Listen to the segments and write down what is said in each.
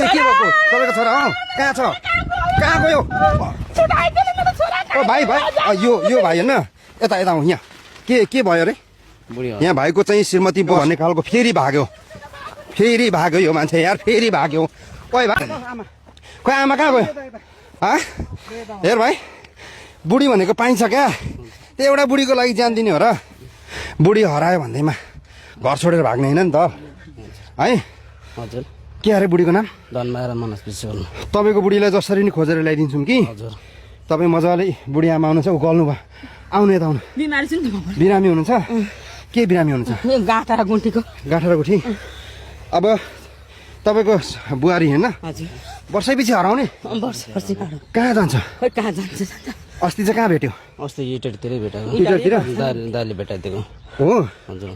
के भएको तपाईँको छोरा हो कहाँ छ कहाँ गयो ओ भाइ भाइ यो भाइ होइन यता यता हो यहाँ के भयो अरे यहाँ भाइको चाहिँ श्रीमती भन्ने खालको फेरि भाग्यो यो मान्छे यार फेरि भाग्यो खोइ आमा कहाँ गयो हेर भाइ बुढी भनेको पाइन्छ क्या त्यो एउटा बुढीको लागि ज्यान दिने हो र बुढी हरायो भन्दैमा घर छोडेर भाग्ने होइन नि त है हजुर के अरे बुढीको नाम धनमाया मनोज विश्वकर्म तपाईँको बुढीलाई जसरी नि खोजेर ल्याइदिन्छौँ कि हजुर तपाईँ मजाले बुढी आमा आउनुहुन्छ ऊ गल्नु भयो आउनु यता आउनु बिमारी छु नि बिरामी हुनुहुन्छ के बिरामी हुनुहुन्छ गाँठा र गुन्टीको गाँठा र गुठी अब तपाईँको बुहारी होइन हजुर वर्षैपछि हराउने वर्षपछि कहाँ जान्छ खोइ कहाँ जान्छ अस्ति चाहिँ कहाँ भेट्यो अस्ति इटरतिरै भेटाएको इटरतिर दाइले भेटाइदिएको हो हजुर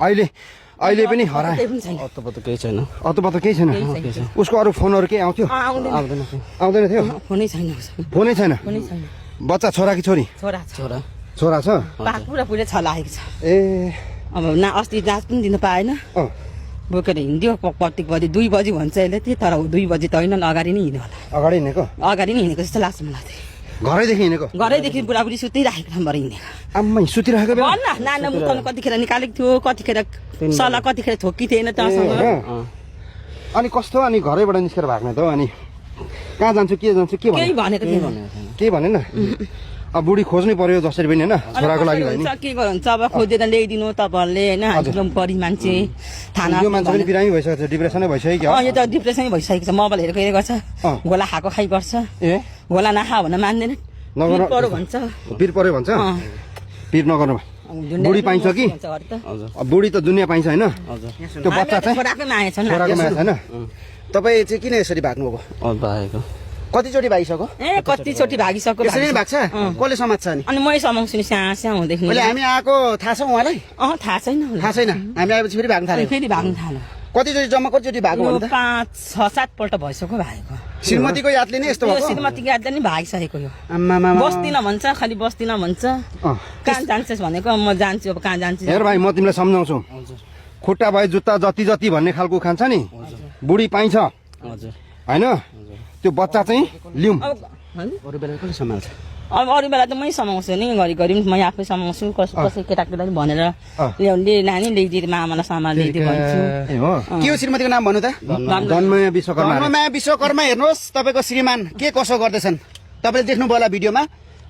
अहिले पनि हरायो अत्तो केही छैन अत्तो केही छैन उसको अरू फोनहरू केही आउँथ्यो आउँदैन थियो फोनै छैन फोनै छैन बच्चा छोरा कि छोरी छोरा छोरा छ पुरा पुरै छलाएको छ ए अब न अस्ति जाँच पनि दिन पाएन बोकेर हिँड्यो कति बजी 2 बजी भन्छ यसले त्यही तर 2 बजी त होइन अगाडि नै हिँड्यो होला अगाडि हिँडेको अगाडि नै हिँडेको जस्तो लाग्छ मलाई घरैदेखि हिँडेको घरैदेखि बुढाबुढी सुतिराखेको ठाउँबाट हिँडेको आम्मै सुतिराखेको बेला नाना मुताउनु कतिखेर निकालेको थियो कतिखेर सल्लाह कतिखेर थोकी थिएन तसँग अनि कस्तो अनि घरैबाट निस्केर भाग्ने त अनि कहाँ जान्छु के केही भनेको थिएन केही भनेन अब बुढी खोज्नै पर्यो जसरी पनि होइन छोराको लागि होइन के गर्नुहुन्छ अब खोजेर ल्याइदिनु तपाईँहरूले होइन एकदम गरी मान्छे थाना यो मान्छे पनि बिरामी भइसकेको छ डिप्रेसनै भइसक्यो क्या यो त डिप्रेसनै भइसकेको छ मोबाइल हेरेको गर्छ गोला खाएको खाइ गर्छ ए गोला नखा भन्न मान्दैन परो भन्छ पिर पर्यो भन्छ पिर नगर्नु बुढी पाइन्छ कि बुढी त दुनियाँ पाइन्छ होइन त्यो बच्चा चाहिँ छोराकै माया छ छोराको माया छैन तपाईँ चाहिँ किन यसरी भाग्नुभएको भागेको कतिचोटि भागिसक्यो ए कतिचोटि भागिसक्यो यसरी नै भाग्छ कसले समात्छ अनि मै समाउँछु नि सानो हुँदैछ अहिले हामी आएको थाहा छ उहाँलाई थाहा छैन थाहा छैन हामी आएपछि फेरि भाग्न थाल्यो फेरि भाग्न थाल्यो कतिचोटि जम्मा कतिचोटि भागो भन्नु त 5-6-7 पल्ट भइसक्यो भागेको श्रीमतीको यादले नै यस्तो भएको श्रीमतीको यादले नि भागिसकेको यो आम्मामा बस्दिन भन्छ खालि बस्दिन भन्छ कहाँ जान्छस् भनेको म जान्छु अब कहाँ जान्छु हेर भाइ म तिमीलाई सम्झाउँछु खुट्टा भए जुत्ता जति भन्ने खालको खान्छ नि बुढी पाइन्छ हजुर होइन त्यो बच्चा चाहिँ लिउँ अरू बेला कसले सम्हाल्छ अब अरू बेला त मै समाउँछु नि घरि म आफै समाउँछु कसै केटाकेटाले भनेर नानी ल्याइदिएर आमालाई सामान ल्याइदिए भन्छु के हो श्रीमतीको नाम भन्नु त धनमाया विश्वकर्मा हेर्नुहोस् तपाईँको श्रीमान के कसो गर्दैछन् तपाईँले देख्नुभयो होला भिडियोमा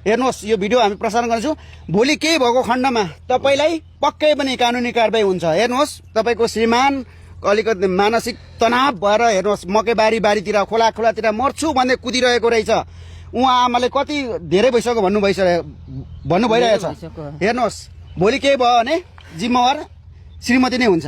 हेर्नुहोस् यो भिडियो हामी प्रसारण गर्छौँ भोलि केही भएको खण्डमा तपाईँलाई पक्कै पनि कानुनी कारबाही हुन्छ हेर्नुहोस् तपाईँको श्रीमान अलिकति मानसिक तनाव भएर हेर्नुहोस् मकै बारीतिर खोलातिर मर्छु भन्दै कुदिरहेको रहेछ उहाँ आमाले कति धेरै भइसक्यो भन्नु भइरहेछ हेर्नुहोस् भोलि केही भयो भने जिम्मेवार श्रीमती नै हुन्छ